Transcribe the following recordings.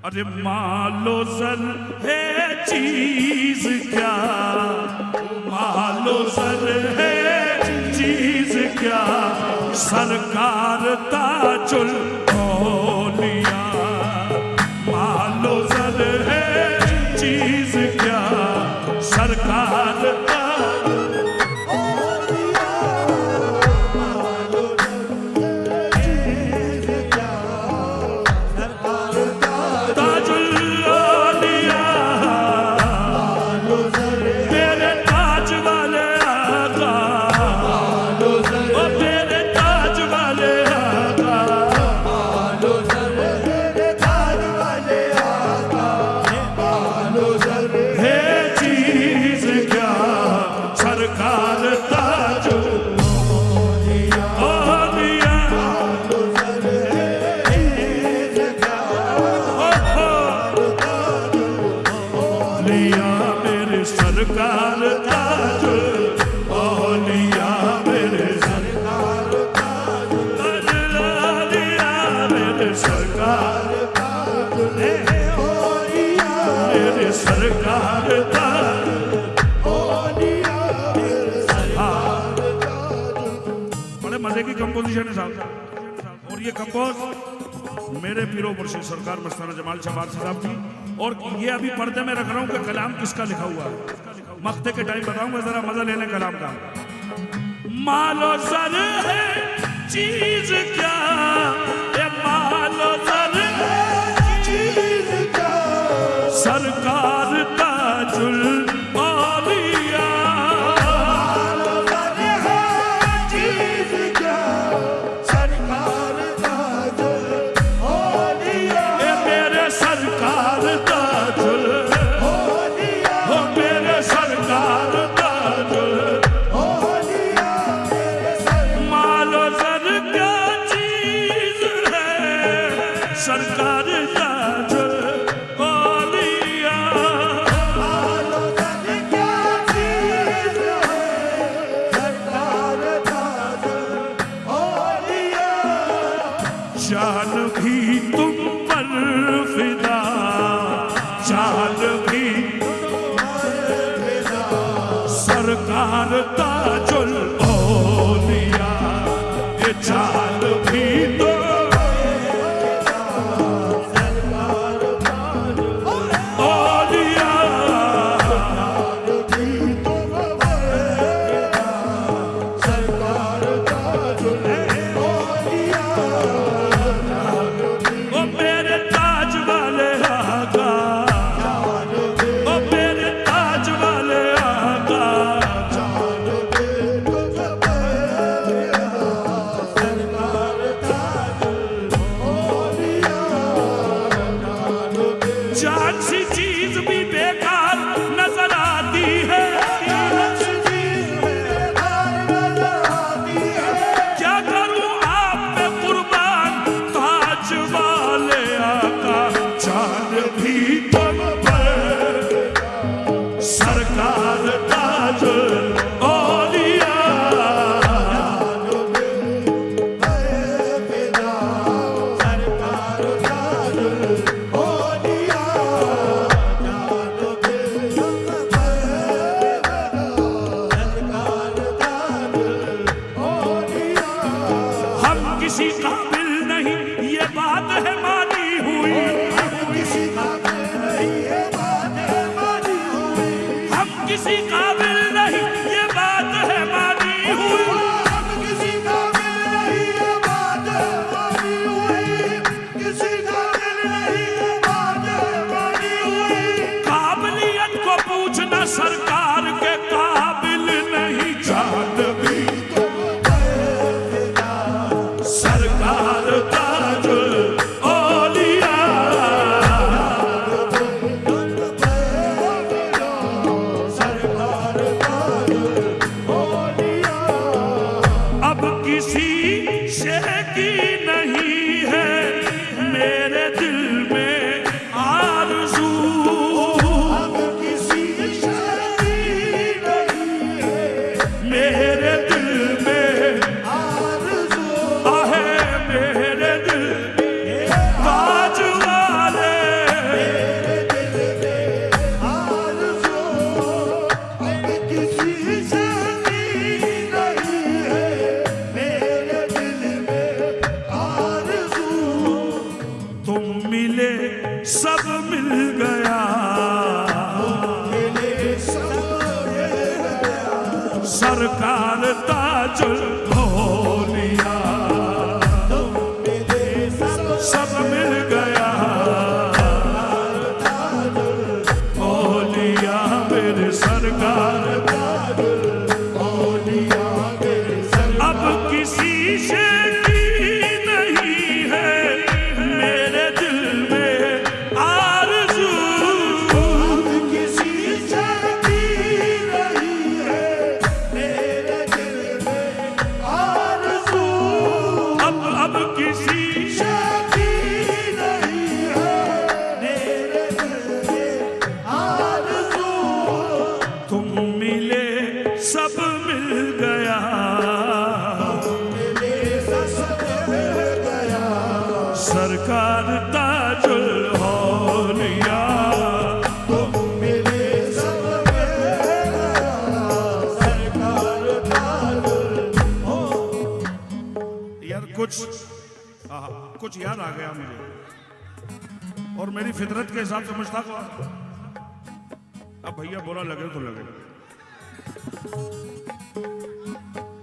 अरे मालो सर है चीज क्या, मालो सर है चीज क्या, सरकार ताजुल औलिया। मालो सर है चीज क्या, सरकार सरकार ताज औलिया, मेरे सरकार ताज औलिया, मेरे सरकार ताज औलिया, मेरे सरकार ताज औलिया, मेरे सरकार ताज। बड़े मजे की कंपोजिशन है साहब, और ये कंपोज मेरे पीरो मुर्शिद सरकार मस्ताना जमाल शाह वारसी साहब की। और ये अभी पर्दे में रख रहा हूँ कि कलाम किसका लिखा हुआ है, मख्ते के टाइम बताऊंगा, जरा मजा ले लें कलाम का। मालो सर है चीज क्या, ये मालो सर है चीज क्या, सरकार ताजुल औलिया। मालो सर है चीज क्या, सरकार ताजुल औलिया, ये मेरे सरकार ताजुल औलिया, हो मेरे सरकार ताजुल औलिया, मालो सर क्या चीज है, सरकार ताजुल औलिया। मालो सर क्या चीज है, सरकार ताजुल औलिया। जान भी तुम पर फिदा, जान भी सरकार ताजुल औलिया, ये जान भी तो औलिया, सरकार ताजुल औलिया, ओ मेरे ताज वाले आका, ओ मेरे ताज वाले आका। जान सी चीज भी बेकार नजर आती है, क्या करूं आप पे कुर्बान ताज वाले आका। जान भी तुम पर सरकार ताज औलिया, सरकार ताज औलिया, हम किसी काबिल नहीं ये बात है मानी हुई, हम किसी काबिल नहीं ये बात है मानी हुई, हम किसी काबिल नहीं ये बात है मानी हुई, हम किसी काबिल नहीं ये बात है मानी हुई, किसी काबिल नहीं ये बात है मानी हुई। काबिलियत को पूछना सरकार के काबिल नहीं, जान भी सरकार ताजुल औलिया, सरकार ताजुल औलिया। अब किसी से की नहीं है मेरे दिल में सब मिल गया, सरकार ताजुल औलिया, सब मिल गया औलिया मेरे सरकार, अब किसी से की नहीं है मेरे दिल में आरज़ू, किसी से की नहीं है मेरे दिल में आरज़ू, अब किसी से की नहीं है मेरे दिल में आरज़ू, तुम मिले सब मिल गया, सरकार ताजुल औलिया, तुम मिले सब मिल गया, सरकार ताजुल यार कुछ याद आ गया मुझे और मेरी फितरत के हिसाब से मुश्ताक हुआ। अब भैया बुरा लगे तो लगे,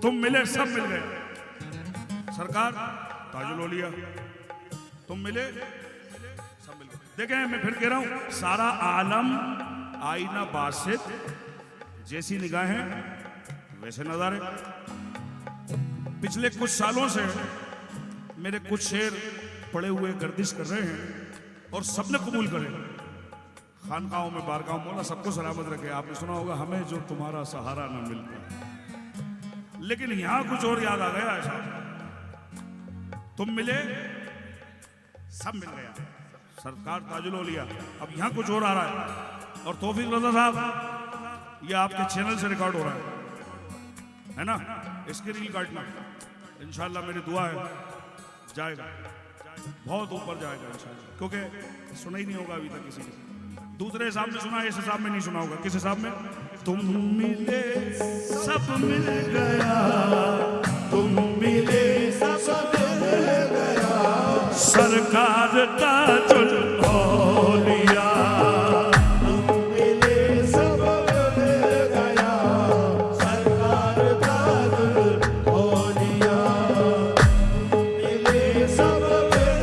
तुम मिले सब मिल गए, सरकार ताजुल औलिया, तुम मिले सब मिल गए। देखें मैं फिर कह रहा हूं, सारा आलम आईना बासित, जैसी निगाहें वैसे नजारे। पिछले कुछ सालों से मेरे कुछ शेर पड़े हुए गर्दिश कर रहे हैं और सबने कबूल करे, खानकाहों में बारगाहों, मौला सबको सलामत रखे। आपने सुना होगा हमें जो तुम्हारा सहारा न मिलता, लेकिन यहां कुछ और याद आ गया ऐसा, तुम मिले सब मिल गया, सरकार ताजुल औलिया। अब यहां कुछ और आ रहा है और तौफीक रज़ा साहब ये आपके चैनल से रिकॉर्ड हो रहा है ना, इसकी रील काटना इंशाल्लाह, मेरी दुआ है जाएगा, बहुत ऊपर जाएगा इंशाल्लाह, क्योंकि सुना ही नहीं होगा अभी तक किसी ने। दूसरे हिसाब में सुना, इस हिसाब में नहीं सुना होगा। किस हिसाब में? तुम मिले सब मिल गया, तुम मिले सब मिल गया, सरकार ताजुल औलिया, तुम मिले सब मिल गया, सरकार ताजुल औलिया, तुम मिले सब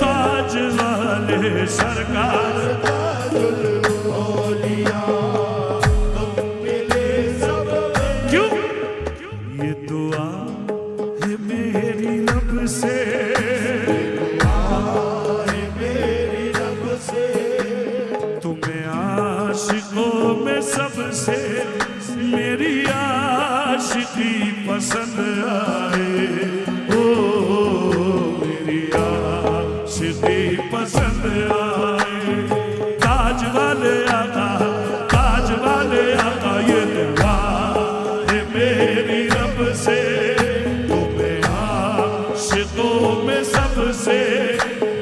ताज वाले सरकार ताजुल औलिया, तुम मिले सब क्यों? ये दुआ है मेरी रब से, मेरी रब से, तुम्हें आशिकों में सबसे मेरी आशिकी पसंद आए, ओ मेरी आशिकी पसंद आए, ताज वाले आका, ताज वाले आका, ये दुआ है मेरी रब से, तुम्हें आशिकों में सबसे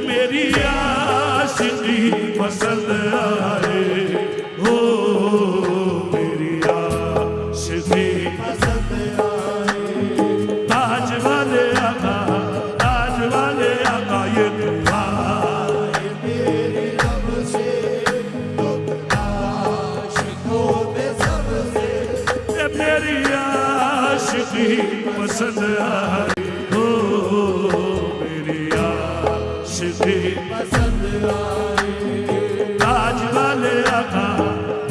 मेरी आशिकी पसंद आए, हो मेरी आशिकी पसंद आए, ताज वाले आका, ताज वाले आका, ये दुआ मेरी रब से, तुम आशिकों में सबसे ये मेरी आशिकी पसंद आए, हो मेरी आशिकी पसंद आए, ताज वाले आका,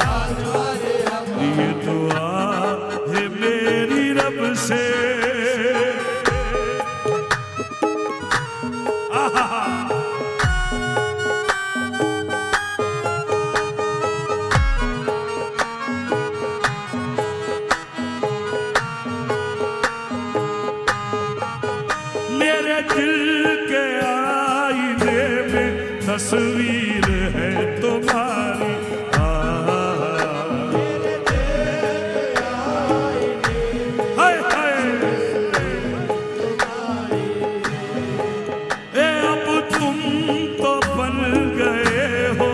ताज वाले आका, ये दुआ है मेरी रब से। आहा मेरे दिल के आईने में तस्वीर है तुम्हारी, हाय हाय, ए अब तुम तो बन गए हो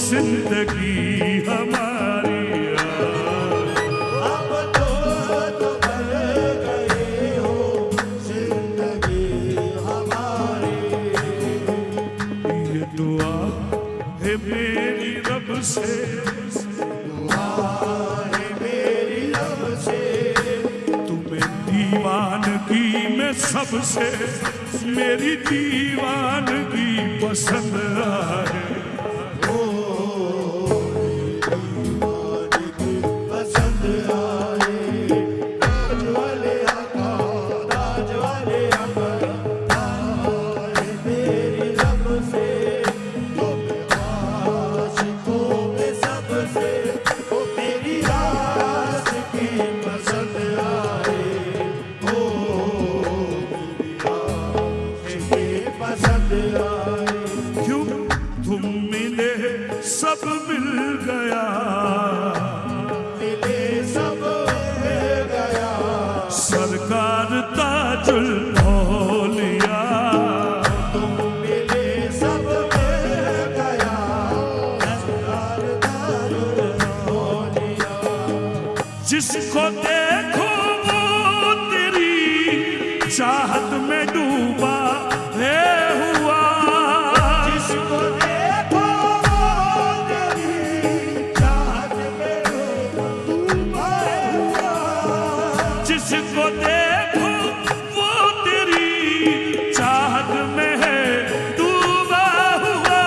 जिंदगी हमारी, अब तो बन गए हो जिंदगी हमारी, ये दुआ है मेरी रब से, दुआ है मेरी रब से, तुम्हें दीवानगी में सबसे मेरी दीवानगी पसंद आए। पसंद आए राज वाले आका, राज वाले आका, आए मेरी रब से, तुम आशिकों में सबसे, ओ मेरी आशिकी पसंद आए, ओ मेरी आशिकी पसंद आए। क्यों तुम मिले सब मिल गया, मिले सब मिल गया, सरकार ताजुल औलिया, तुम मिले सब मिल गया, सरकार ताजुल औलिया। जिसको देखो वो तेरी चाहत में डूबा है हुआ, जिसको देखो तेरी चाहत में डूबा हुआ, जिसको देखो वो तेरी चाहत में है डूबा हुआ,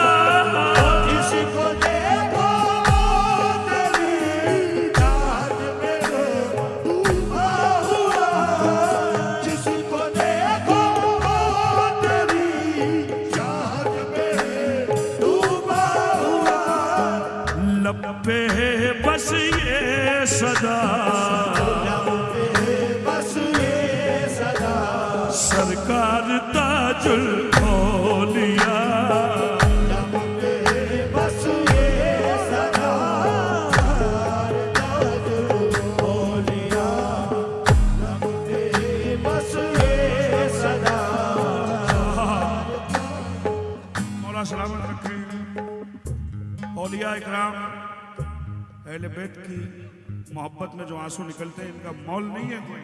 जिसको देखो तेरी चाहत में डूबा हुआ, जिसको देखो तेरी चाहत में डूबा हुआ। लब पे है बस ये सदा, बस ये सदा, सरकार ताजुल औलिया, बस ये सदा, ताजुल औलिया, बस ये सदा। मौला सलामत रखे। औलिया इकराम अहले बैत की मोहब्बत में जो आंसू निकलते हैं इनका मौल नहीं है कोई।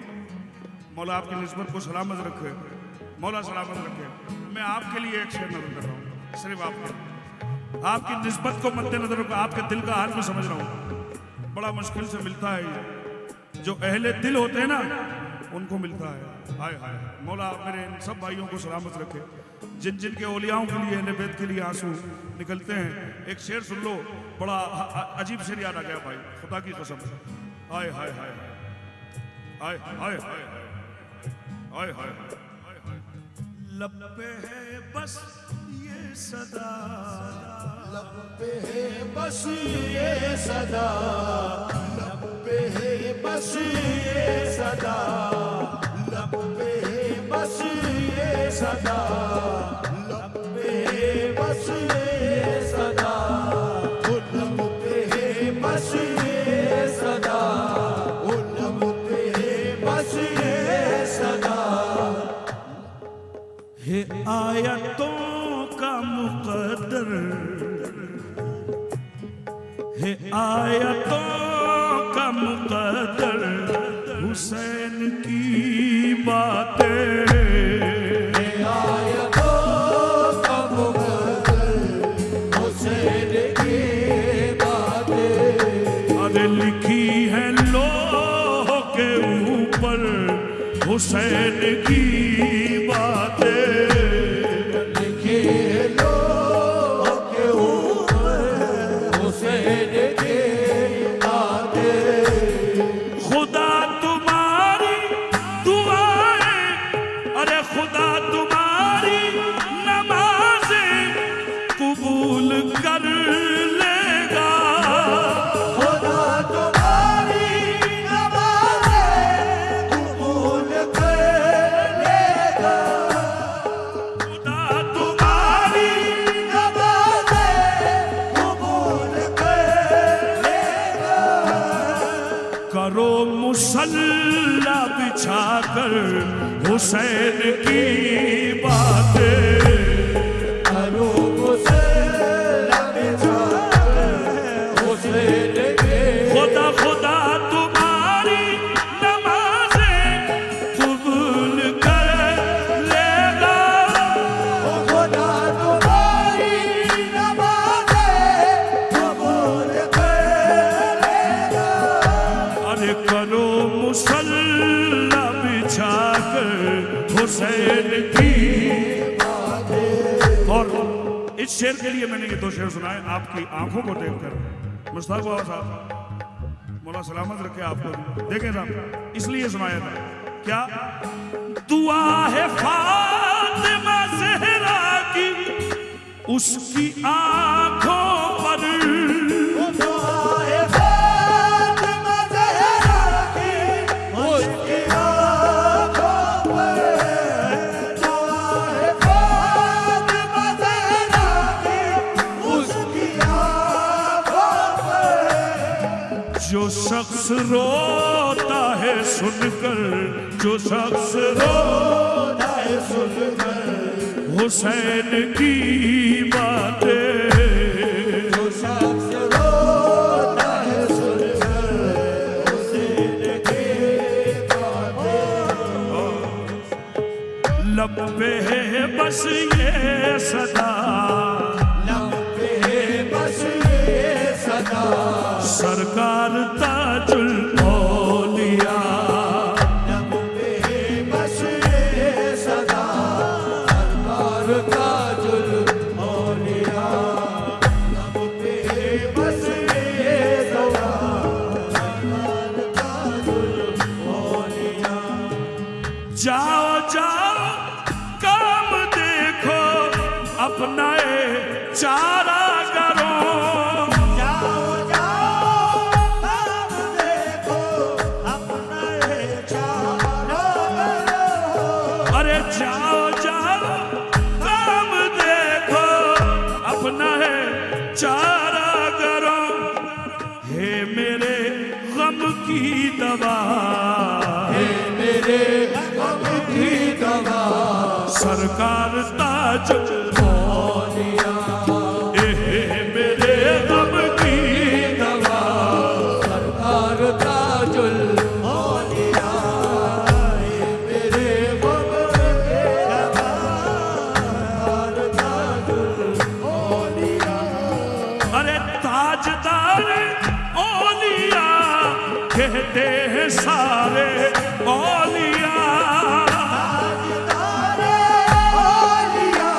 मौला आपकी निस्बत को सलामत रखे, मौला सलामत रखे। मैं आपके लिए एक शेर नजर कर रहा हूँ, सिर्फ आपकी निस्बत को मद्देनजर रखो, आपके दिल का हाल मैं समझ रहा हूँ। बड़ा मुश्किल से मिलता है ये, जो अहले दिल होते हैं ना उनको मिलता है। हाय हाय, मौला मेरे इन सब भाइयों को सलामत रखे, जिन जिन के औलियाओं के लिए, अहले बैत के लिए आंसू निकलते हैं। एक शेर सुन लो, बड़ा अजीब शेर याद आ गया भाई, खुदा की कसम। हाय हाय हाय हाय हाय हाय हाय हाय हाय, लब पे है बस ये सदा, लब पे है बस ये सदा, लब पे है बस ये सदा, लब पे है बस ये सदा, लब पे है बस ये सदा, ओ लब पे है बस ये सदा, ओ लब पे है बस ये सदा। है आयतों का मुकद्दर, है आयतों का मुकद्दर, हुसैन की बातें, आयतों का मुकद्दर, हुसैन की बातें, अरे लिखी है लोह के ऊपर हुसैन की बातें, लिखी है लोह के ऊपर हुसैन की बातें। खुदा तुम्हारी दुआएं, अरे खुदा तुम्हारी नमाज़ें कबूल कर लेगा, खुदा तुम्हारी नमाज़ें कबूल कर लेगा, खुदा तुम्हारी नमाज़ें कबूल कर लेगा। करो मुसल्ला बिछाकर हुसैन की बातें, करो मुसल्ला बिछाकर हुसैन की, खुदा खुदा तुम्हारी नमाज़ें कबूल कर लेगा, खुदा तुम्हारी नमाज़ें शेर के लिए मैंने ये 2 शेर सुनाए आपकी आंखों को देखकर। मुश्ताक बाबा साहब मौला सलामत रखे आपको, देखें साहब इसलिए सुनाया था। क्या दुआ है फातिमा ज़हरा की उसकी आंखों पर, दुआ है फातिमा ज़हरा की उसकी आँखों पर, दुआ है फातिमा ज़हरा की उसकी आँखों पर। जो शख्स रोता है सुनकर, जो शख्स रोता है सुनकर हुसैन की बातें, जो शख्स रोता है सुनकर हुसैन की बातें, लब पे है बस ये सदा, लब पे है बस ये सदा, सरकार ताजुल औलिया, लब पे है बस ये सदा, सरकार ताजुल औलिया, लब पे है बस ये सदा, सरकार ताजुल औलिया। जाओ जाओ काम देखो अपना चारा करो, जाओ जाओ काम देखो अपना ये चारा करो, अरे जाओ जाओ काम देखो अपना चारा करो, हे मेरे गम की दवा, हे मेरे गम की दवा, सरकार ताज औलिया, हे मेरे गम की दवा, सरकार ताजुल औलिया, हे मेरे गम की दवा, सरकार ताजुल औलिया। अरे ताजदार औलिया कहते हैं सारे औलिया, ताजदारे औलिया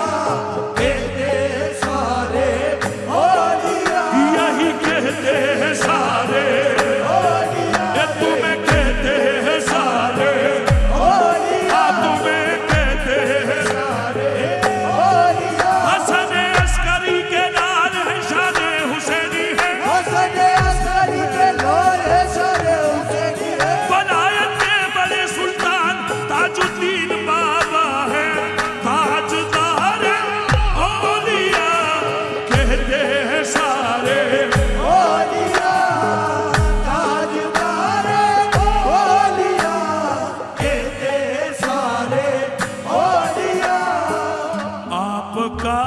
कहते सारे औलिया, यही कहते हैं सारे, ये तुम्हें कहते हैं सारे, औलिया, तुम्हें कहते हैं औलिया। हसन अस्करी के लाल है शान हुसैनी है, हसन अस्करी के लाल है शान हुसैनी है, वलायत के बड़े सुल्तान ताजुद्दीन बाबा है, ताजदार औलिया कहते हैं सारे, औलिया, ताजदारे औलिया कहते सारे औलिया। आपका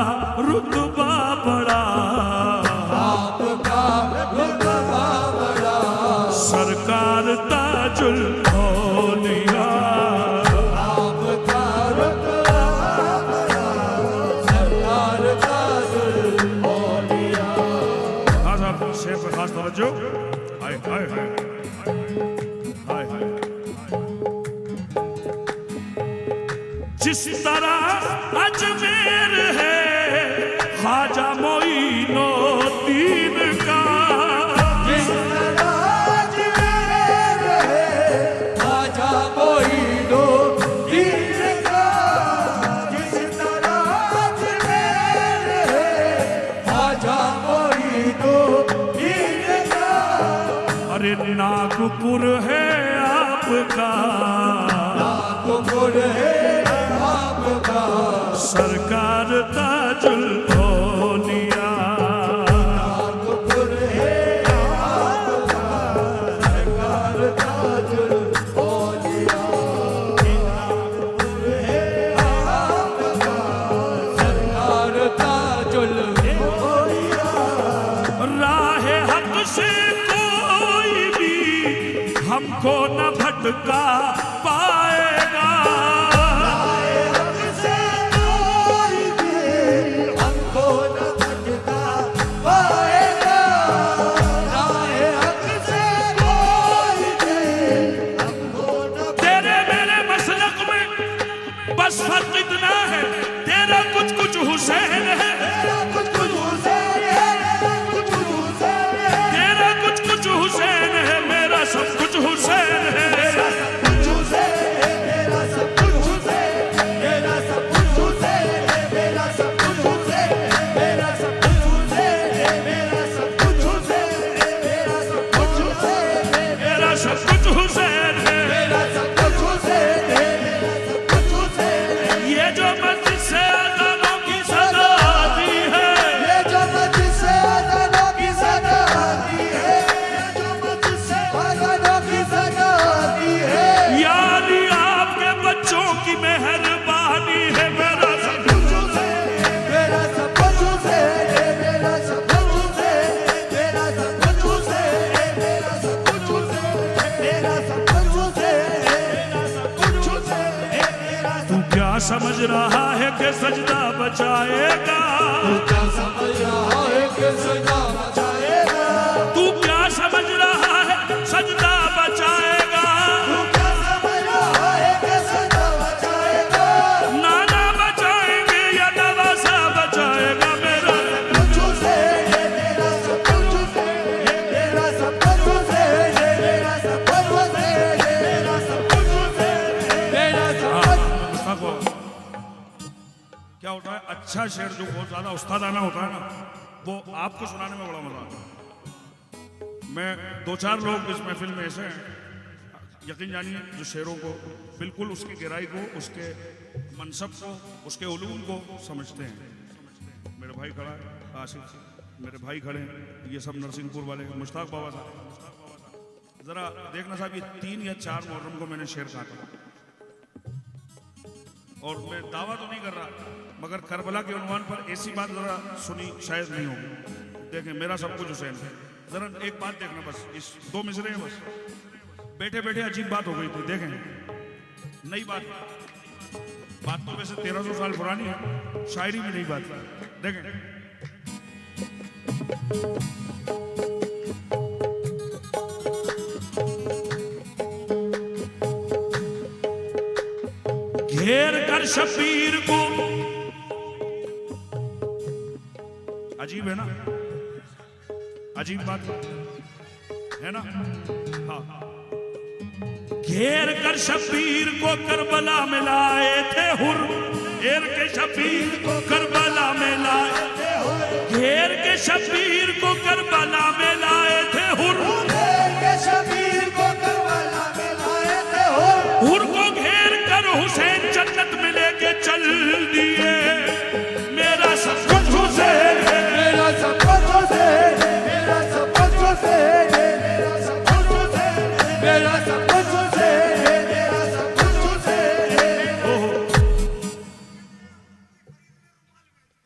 रुतबा बड़ा, आपका रुतबा बड़ा, सरकार ताजुल औलिया, आपका रुतबा बड़ा, सरकार ताजुल औलिया। हाँ साहब शेर पर खास तवज्जो, हाय हाय हाय हाय हाय। जिस तरह अजमेर है ख्वाजा मोइनुद्दीन का, जिस तरह अजमेर है ख्वाजा मोइनुद्दीन का, जिस तरह अजमेर है ख्वाजा मोइनुद्दीन का, अरे नागपुर है आपका, नागपुर है आपका, सरकार ताजुल औलिया, नागपुर है आपका, सरकार ताजुल औलिया, नागपुर है आपका, सरकार ताजुल औलिया। राह हक से कोई भी हमको न भटका पाएगा, से कोई भी हमको न भटका पाएगा, राह हक से कोई भी हमको न तेरे मेरे मसलक में बस फर्क इतना है, तेरा कुछ कुछ हुसैन है, तेरा कुछ समझ रहा है कि सजदा बचाएगा? तू क्या समझ रहा है कि सजदा बचाएगा? तू क्या समझ रहा है सजदा बचाएगा? तू क्या समझ रहा है कि सजदा बचाएगा? नाना बचाएंगे या नवासा बचाएगा? मेरा कुछ से ये मेरा सब कुछ से, ये मेरा सब कुछ से, ये मेरा सब कुछ से, ये मेरा सब कुछ से, मेरा सब कुछ। क्या होता है, अच्छा शेर जो बहुत ज्यादा उस्तादाना होता है ना, वो आपको सुनाने में बड़ा मजा आता है। मैं दो चार लोग इस महफिल में ऐसे हैं, यकीन जानिए, जो शेरों को बिल्कुल उसकी गहराई को, उसके मनसब को, उसके उलूम को समझते हैं। मेरे भाई खड़ा है आसिफ, मेरे भाई खड़े हैं, ये सब नरसिंहपुर वाले, मुश्ताक बाबा साहब। जरा देखना साहब, ये 3 या 4 मुहर्रम को मैंने शेर कहा था, और मैं दावा तो नहीं कर रहा, मगर करबला के उन्वान पर ऐसी बात जरा सुनी शायद नहीं होगी। देखें, मेरा सब कुछ हुसैन है। जरा एक बात देखना, बस इस 2 मिसरे हैं, बस बैठे बैठे अजीब बात हो गई थी। देखें, नई बात तो वैसे 1300 साल पुरानी है, शायरी में नई बात। देखें, घेर कर शबीर को, अजीब है ना, अजीब बात है ना। हाँ, घेर कर शबीर को करबला में लाए थे हुर, घेर के शबीर को करबला में लाए थे हुर, घेर के शबीर को करबला में लाए थे हुर, घेर के शबीर को करबला में लाए थे हुर, हुर को घेर कर हुसैन जन्नत में लेके चल दिए। मेरा सब कुछ हुसैन है, मेरा सब कुछ से, मेरा सब कुछ से, मेरा सब कुछ से, मेरा सब कुछ से, मेरा सब कुछ से।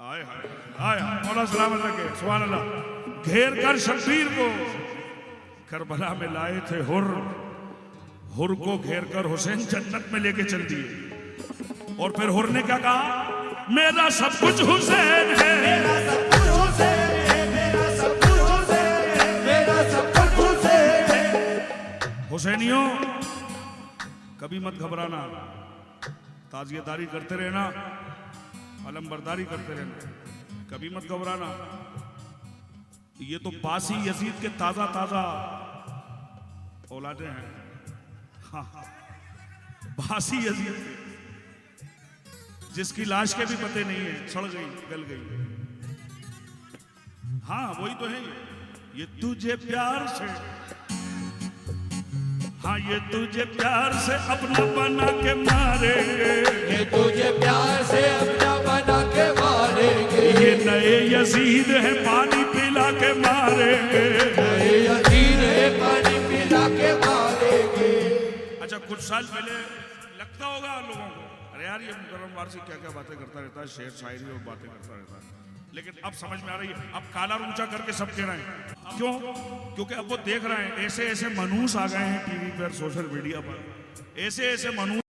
हाय हाय हाय हाय, मौला सलामत रखे, सुभान अल्लाह। घेर कर शबीर को करबला में लाए थे हुर, हुर को घेर कर हुसैन जन्नत में लेके चल दिए। और फिर हुर ने क्या कहा, मेरा सब कुछ हुसैन है, मेरा सब कुछ हुसैन है, मेरा सब कुछ हुसैन है, मेरा सब कुछ हुसैन है। हुसैनियों, कभी मत घबराना, ताजियेदारी करते रहना, अलमबरदारी करते रहना, कभी मत घबराना। ये तो बासी यजीद के ताजा ताजा औलादे हैं। हाँ, बासी यजीद के, जिसकी लाश के भी पते नहीं है, सड़ गई, गल गई। हाँ, वही तो है ये तुझे प्यार से, हाँ ये तुझे प्यार से अपना बना के मारेंगे, ये तुझे प्यार से अपना बना के मारेंगे, ये नए यजीद है पानी पिला के मारेंगे, नए यजीद है पानी पिला के मारेंगे। अच्छा, कुछ साल पहले लगता होगा लोगों को, अरे यार ये मुकर्रम वारसी क्या क्या बातें करता रहता है, शेर शायरी और बातें करता रहता है। लेकिन अब समझ में आ रही है, अब कालर ऊंचा करके सब कह रहे हैं। क्यों? क्योंकि अब वो देख रहे हैं ऐसे ऐसे मनूस आ गए हैं टीवी पर, सोशल मीडिया पर, ऐसे ऐसे मनूस